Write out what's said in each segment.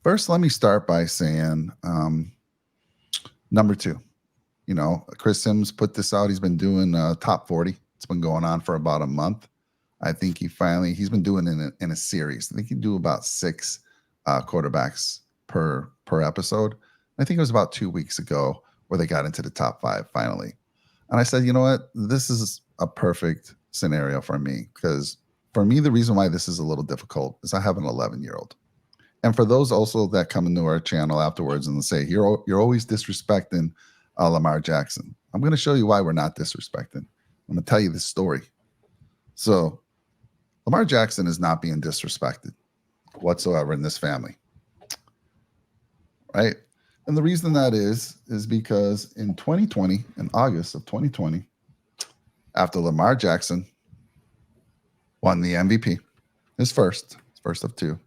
First, let me start by saying number two. Chris Sims put this out. He's been doing top 40. It's been going on for about a month. I think he's been doing it in a series. I think he do about six quarterbacks per episode. I think it was about 2 weeks ago where they got into the top five finally. And I said, you know what? This is a perfect scenario for me because for me, the reason why this is a little difficult is I have an 11-year-old. And for those also that come into our channel afterwards and say, you're always disrespecting Lamar Jackson. I'm going to show you why we're not disrespecting. I'm going to tell you this story. So Lamar Jackson is not being disrespected whatsoever in this family. Right? And the reason that is because in 2020, in August of 2020, after Lamar Jackson won the MVP, his first of two,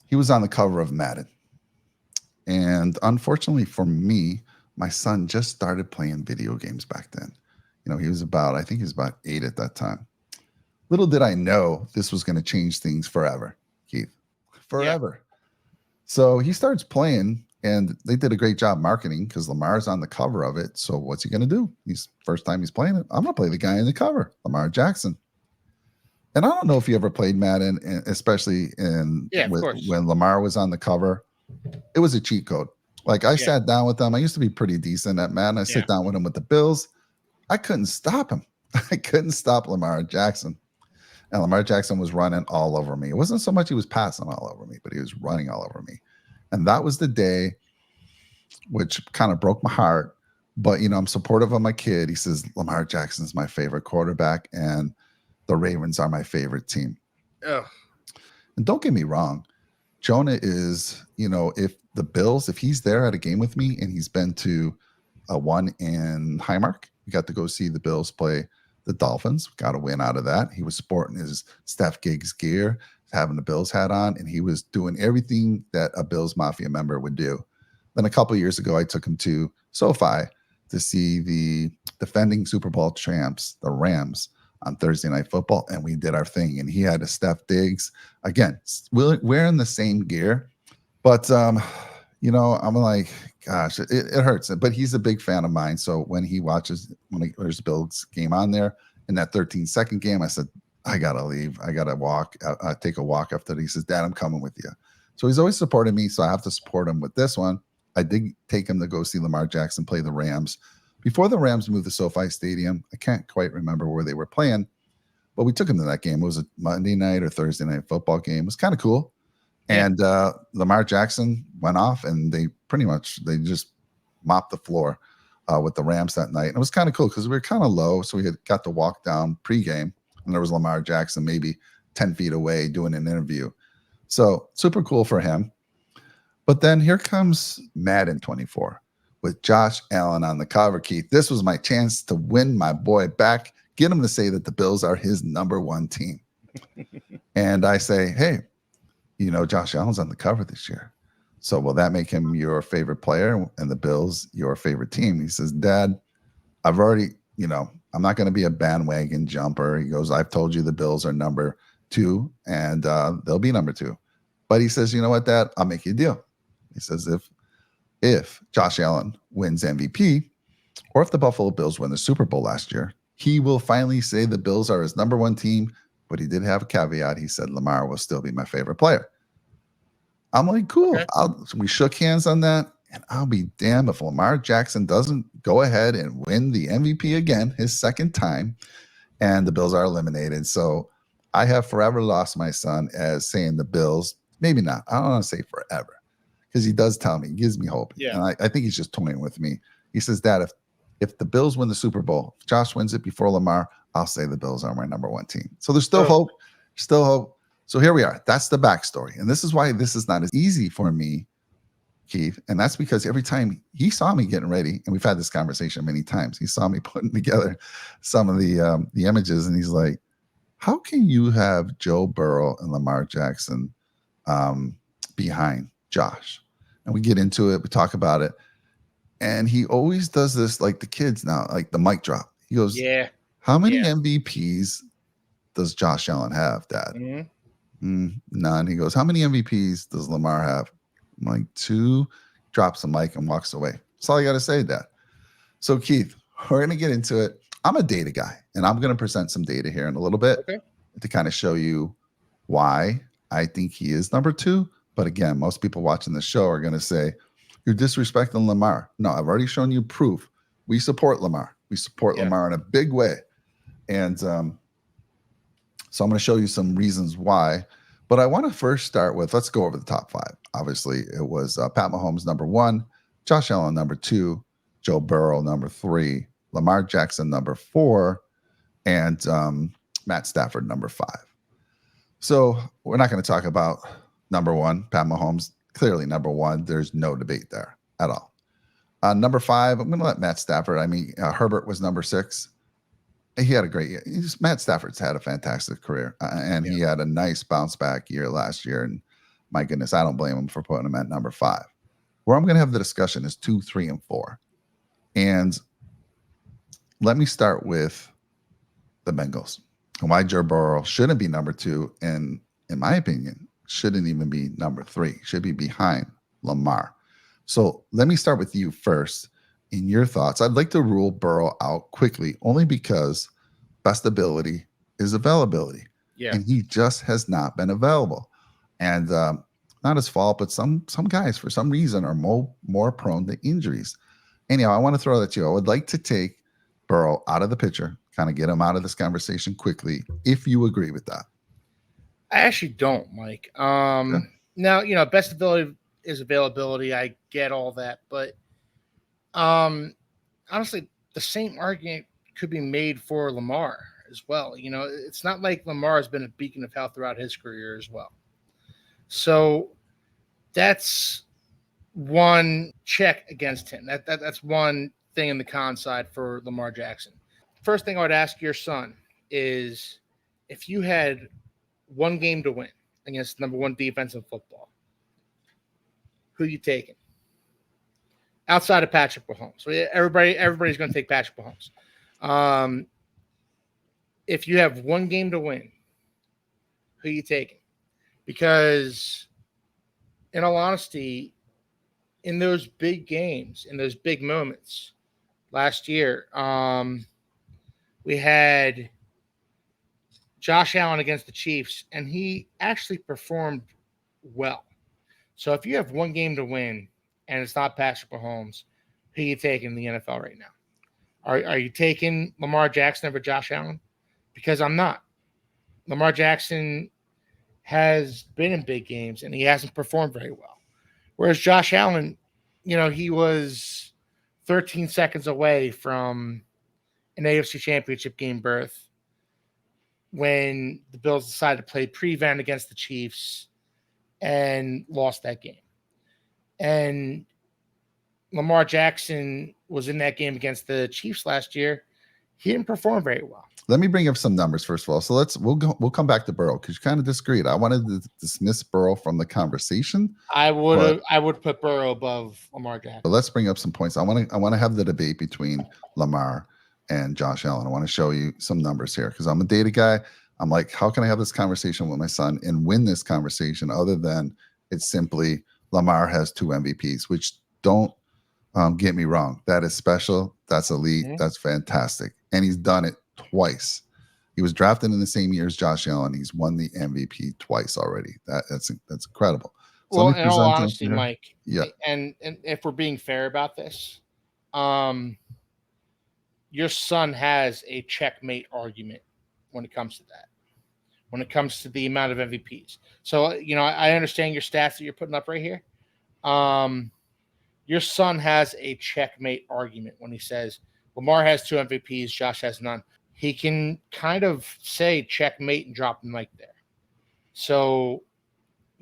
he was on the cover of Madden. And unfortunately for me, my son just started playing video games back then. He was I think he was about 8 at that time. Little did I know this was going to change things forever, Keith. Forever. Yeah. So he starts playing, and they did a great job marketing because Lamar's on the cover of it. So what's he going to do? First time he's playing it, I'm going to play the guy in the cover, Lamar Jackson. And I don't know if you ever played Madden, especially when Lamar was on the cover. It was a cheat code. Like I sat down with them. I used to be pretty decent at Madden. I sit down with him with the Bills. I couldn't stop him. I couldn't stop Lamar Jackson. And Lamar Jackson was running all over me. It wasn't so much he was passing all over me, but he was running all over me. And that was the day which kind of broke my heart. But, I'm supportive of my kid. He says, Lamar Jackson's my favorite quarterback, and the Ravens are my favorite team. Ugh. And don't get me wrong. Jonah is, if he's there at a game with me and he's been to a one in Highmark, we got to go see the Bills play the Dolphins. Got a win out of that. He was sporting his Steph Giggs gear, having the Bills hat on, and he was doing everything that a Bills Mafia member would do. Then a couple of years ago, I took him to SoFi to see the defending Super Bowl champs, the Rams, on Thursday Night Football, and we did our thing. And he had a Steph Diggs. Again, wearing the same gear. But, I'm like, gosh, it hurts. But he's a big fan of mine. So when there's a Bills game on there, in that 13-second game, I said, I got to leave. I got to walk. Take a walk after that. He says, Dad, I'm coming with you. So he's always supported me, so I have to support him with this one. I did take him to go see Lamar Jackson play the Rams. Before the Rams moved to SoFi Stadium, I can't quite remember where they were playing, but we took him to that game. It was a Monday night or Thursday night football game. It was kind of cool. Yeah. And Lamar Jackson went off, and they just mopped the floor with the Rams that night. And it was kind of cool because we were kind of low, so we had got to walk down pregame, and there was Lamar Jackson maybe 10 feet away doing an interview. So super cool for him. But then here comes Madden 24. With Josh Allen on the cover, Keith. This was my chance to win my boy back, get him to say that the Bills are his number one team. And I say, hey, Josh Allen's on the cover this year. So will that make him your favorite player and the Bills your favorite team? He says, Dad, I've already, I'm not going to be a bandwagon jumper. He goes, I've told you the Bills are number 2 and they'll be number 2. But he says, you know what, Dad, I'll make you a deal. He says, if Josh Allen wins MVP, or if the Buffalo Bills win the Super Bowl last year, he will finally say the Bills are his number one team, but he did have a caveat. He said Lamar will still be my favorite player. I'm like, cool. Okay. We shook hands on that, and I'll be damned if Lamar Jackson doesn't go ahead and win the MVP again, his second time, and the Bills are eliminated. So I have forever lost my son as saying the Bills, maybe not. I don't want to say forever. Because he does tell me, he gives me hope. Yeah. And I think he's just toying with me. He says, Dad, if the Bills win the Super Bowl, if Josh wins it before Lamar, I'll say the Bills are my number one team. So there's still hope. Still hope. So here we are. That's the backstory. And this is why this is not as easy for me, Keith. And that's because every time he saw me getting ready, and we've had this conversation many times, he saw me putting together some of the images, and he's like, how can you have Joe Burrow and Lamar Jackson behind Josh? And we get into it. We talk about it. And he always does this like the kids now, like the mic drop. He goes, how many MVPs does Josh Allen have, Dad? Mm-hmm. None. He goes, how many MVPs does Lamar have? I'm like, two. Drops the mic and walks away. That's all I got to say, Dad. So, Keith, we're going to get into it. I'm a data guy, and I'm going to present some data here in a little bit Okay. to kind of show you why I think he is number two. But again, most people watching the show are going to say, you're disrespecting Lamar. No, I've already shown you proof. We support Lamar. We support Yeah. Lamar in a big way. And so I'm going to show you some reasons why. But I want to first start with, let's go over the top five. Obviously, it was Pat Mahomes number one, Josh Allen number two, Joe Burrow number three, Lamar Jackson number four, and Matt Stafford number five. So we're not going to talk about number one, Pat Mahomes. Clearly number one. There's no debate there at all. Number five, I'm going to let Matt Stafford. I mean, Herbert was number six. He had a great year. Matt Stafford's had a fantastic career, and Yeah. he had a nice bounce back year last year. And my goodness, I don't blame him for putting him at number five. Where I'm going to have the discussion is two, three, and four. And let me start with the Bengals and why Joe Burrow shouldn't be number two, and in my opinion, shouldn't even be number three. Should be behind Lamar. So let me start with you first. In your thoughts, I'd like to rule Burrow out quickly, only because best ability is availability, Yeah. and he just has not been available. And not his fault, but some guys for some reason are more prone to injuries. Anyhow, I want to throw that to you. I would like to take Burrow out of the picture, kind of get him out of this conversation quickly, if you agree with that. I actually don't, Mike. Yeah. Now, best ability is availability. I get all that, but honestly, the same argument could be made for Lamar as well. It's not like Lamar has been a beacon of health throughout his career as well. So that's one check against him. That's one thing in the con side for Lamar Jackson. First thing I would ask your son is, if you had one game to win against number one defense in football, who you taking? Outside of Patrick Mahomes. So everybody's going to take Patrick Mahomes. If you have one game to win, who you taking? Because, in all honesty, in those big games, in those big moments last year, we had Josh Allen against the Chiefs, and he actually performed well. So if you have one game to win and it's not Patrick Mahomes, who are you taking in the NFL right now? Are you taking Lamar Jackson over Josh Allen? Because I'm not. Lamar Jackson has been in big games and he hasn't performed very well. Whereas Josh Allen, he was 13 seconds away from an AFC Championship game berth when the Bills decided to play prevent against the Chiefs and lost that game. And Lamar Jackson was in that game against the Chiefs last year. He didn't perform very well. Let me bring up some numbers first of all. So we'll come back to Burrow because you kind of disagreed. I wanted to dismiss Burrow from the conversation. I would put Burrow above Lamar Jackson. But let's bring up some points. I want to have the debate between Lamar and Josh Allen. I want to show you some numbers here because I'm a data guy. I'm like, how can I have this conversation with my son and win this conversation other than it's simply Lamar has two MVPs, which don't get me wrong. That is special. That's elite. Mm-hmm. That's fantastic. And he's done it twice. He was drafted in the same year as Josh Allen. He's won the MVP twice already. That's incredible. So well, in all honesty, Mike, yeah, and if we're being fair about this, your son has a checkmate argument when it comes to that. When it comes to the amount of MVPs. So, I understand your stats that you're putting up right here. Your son has a checkmate argument when he says Lamar has two MVPs, Josh has none. He can kind of say checkmate and drop the mic there. So,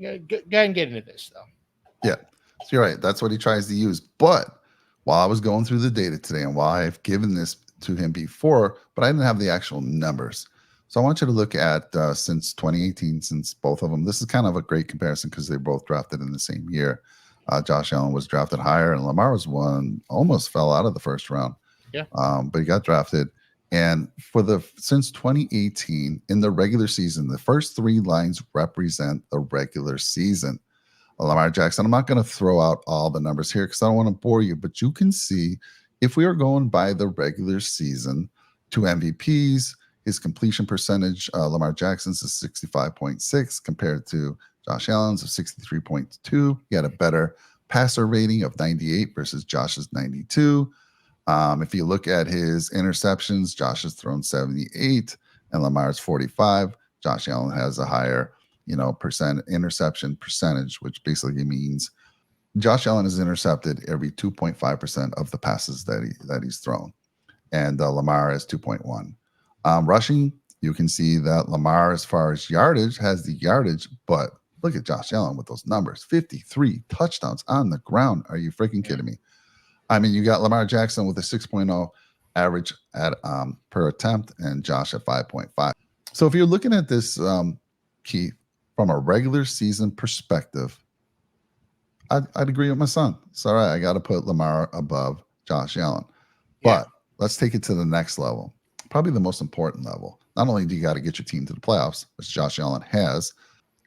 go ahead and get into this, though. Yeah, so you're right. That's what he tries to use. But while I was going through the data today and while I've given this to him before, but I didn't have the actual numbers. So I want you to look at since 2018, since both of them. This is kind of a great comparison because they both drafted in the same year. Josh Allen was drafted higher and Lamar was almost fell out of the first round. Yeah. But he got drafted. And for the since 2018 in the regular season, the first three lines represent the regular season. Lamar Jackson, I'm not going to throw out all the numbers here because I don't want to bore you, but you can see if we are going by the regular season, two MVPs, his completion percentage, Lamar Jackson's is 65.6 compared to Josh Allen's of 63.2. He had a better passer rating of 98 versus Josh's 92. If you look at his interceptions, Josh has thrown 78 and Lamar's 45. Josh Allen has a higher, percent interception percentage, which basically means Josh Allen has intercepted every 2.5% of the passes that he's thrown, and Lamar has 2.1. Rushing, you can see that Lamar, as far as yardage, has the yardage, but look at Josh Allen with those numbers: 53 touchdowns on the ground. Are you freaking kidding me? I mean, you got Lamar Jackson with a 6.0 average at per attempt, and Josh at 5.5. So if you're looking at this, Keith, from a regular season perspective, I'd agree with my son. It's all right. I got to put Lamar above Josh Allen. Yeah. But let's take it to the next level, probably the most important level. Not only do you got to get your team to the playoffs, which Josh Allen has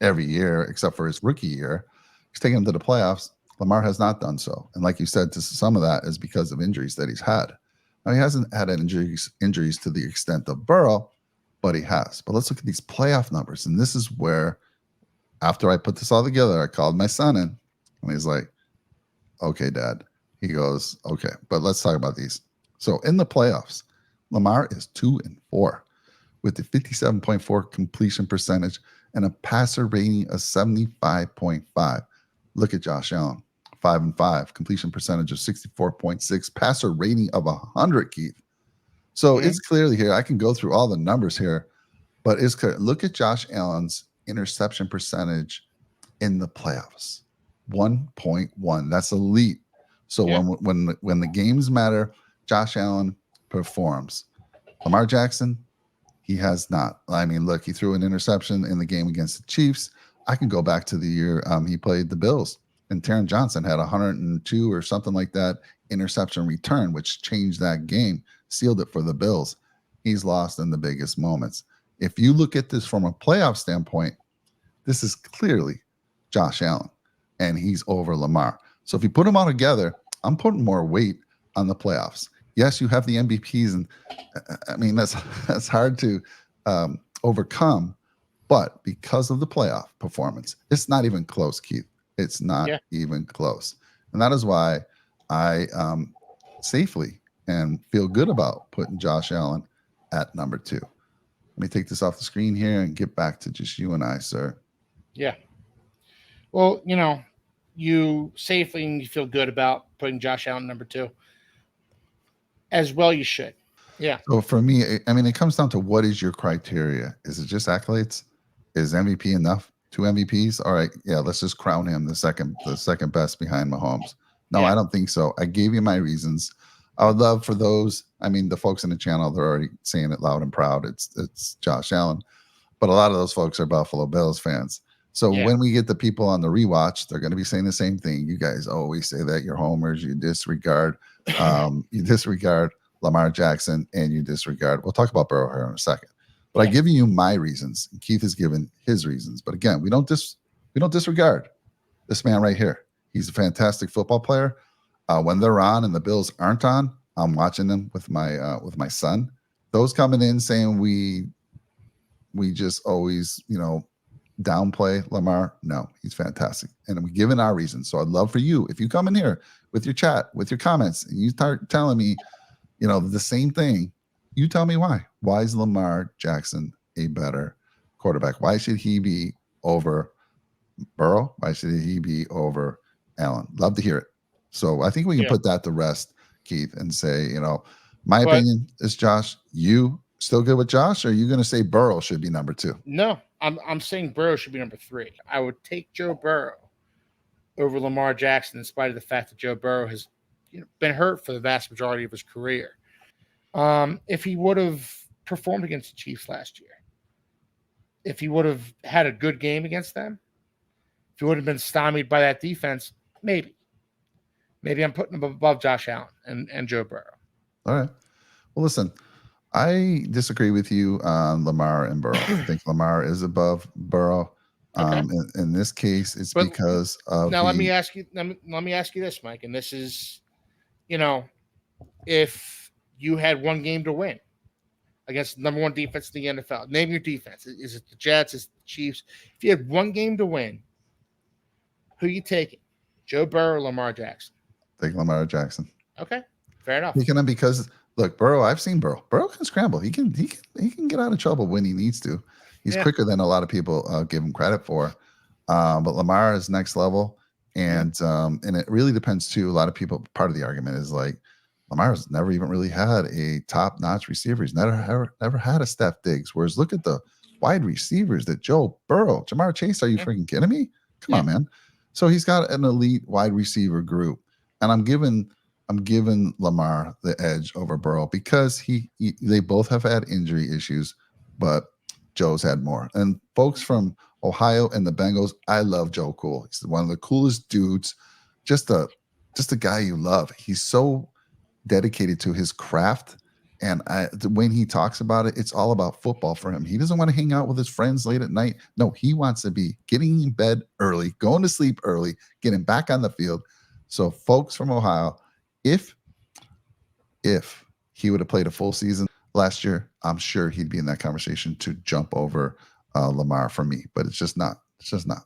every year, except for his rookie year, he's taking them to the playoffs. Lamar has not done so. And like you said, some of that is because of injuries that he's had. Now, he hasn't had injuries to the extent of Burrow, but he has. But let's look at these playoff numbers. And this is where, after I put this all together, I called my son in, and he's like, okay, Dad. He goes, okay, but let's talk about these. So in the playoffs, Lamar is 2-4 with a 57.4 completion percentage and a passer rating of 75.5. Look at Josh Allen, 5-5, completion percentage of 64.6, passer rating of 100, Keith. So it's clearly here. I can go through all the numbers here, but it's clear. Look at Josh Allen's interception percentage in the playoffs, 1.1. That's elite. So when the games matter, Josh Allen performs. Lamar Jackson, he has not. I mean, look, he threw an interception in the game against the Chiefs. I can go back to the year he played the Bills, and Taron Johnson had 102 or something like that interception return, which changed that game, sealed it for the Bills. He's lost in the biggest moments. If you look at this from a playoff standpoint, this is clearly Josh Allen, and he's over Lamar. So if you put them all together, I'm putting more weight on the playoffs. Yes, you have the MVPs, and I mean that's hard to overcome. But because of the playoff performance, it's not even close, Keith. It's not even close, and that is why I safely and feel good about putting Josh Allen at number 2. Let me take this off the screen here and get back to just you and I, sir. Yeah. Well, you safely and you feel good about putting Josh Allen number 2. As well, you should. Yeah. So for me, I mean, it comes down to what is your criteria? Is it just accolades? Is MVP enough? 2 MVPs? All right, yeah, let's just crown him the second best behind Mahomes. No, I don't think so. I gave you my reasons. I would love for those. I mean, the folks in the channel, they're already saying it loud and proud. It's Josh Allen, but a lot of those folks are Buffalo Bills fans. So when we get the people on the rewatch, they're going to be saying the same thing. You guys always say that you're homers. You disregard Lamar Jackson, and you disregard. We'll talk about Burrow here in a second. But I give you my reasons. And Keith has given his reasons. But again, we don't disregard this man right here. He's a fantastic football player. When they're on and the Bills aren't on, I'm watching them with my son. Those coming in saying we just always downplay Lamar. No, he's fantastic, and we're giving our reasons. So I'd love for you, if you come in here with your chat, with your comments, and you start telling me, the same thing. You tell me why. Why is Lamar Jackson a better quarterback? Why should he be over Burrow? Why should he be over Allen? Love to hear it. So I think we can put that to rest, Keith, and say, my opinion is Josh. You still good with Josh, or are you going to say Burrow should be number 2? No, I'm saying Burrow should be number 3. I would take Joe Burrow over Lamar Jackson, in spite of the fact that Joe Burrow has been hurt for the vast majority of his career. If he would have performed against the Chiefs last year, if he would have had a good game against them, if he would have been stymied by that defense, maybe I'm putting him above Josh Allen and Joe Burrow. All right. Well, listen, I disagree with you on Lamar and Burrow. I think Lamar is above Burrow. Okay. In this case, it's But because of now let me the ask you let me ask you this, Mike, and this is, you know, if you had one game to win against the number one defense in the NFL, name your defense. Is it the Jets? Is it the Chiefs? If you had one game to win, who you taking? Joe Burrow or Lamar Jackson? take Lamar Jackson. Okay. Fair enough. Taking him because look, Burrow. I've seen Burrow. Burrow can scramble. He can get out of trouble when he needs to. He's Yeah. quicker than a lot of people give him credit for. But Lamar is next level, and it really depends too. A lot of people. Part of the argument is like Lamar's never even really had a top notch receiver. He's never had a Steph Diggs. Whereas look at the wide receivers that Joe Burrow, Jamar Chase. Are you Yeah. freaking kidding me? Come Yeah. on, man. So he's got an elite wide receiver group, and I'm giving Lamar the edge over Burrow because they both have had injury issues, but Joe's had more. And folks from Ohio and the Bengals, I love Joe Cool. He's one of the coolest dudes. Just a guy you love. He's so dedicated to his craft. And when he talks about it, it's all about football for him. He doesn't want to hang out with his friends late at night. No, he wants to be getting in bed early, going to sleep early, getting back on the field. So, folks from Ohio, if he would have played a full season last year, I'm sure he'd be in that conversation to jump over Lamar for me. But it's just not. It's just not.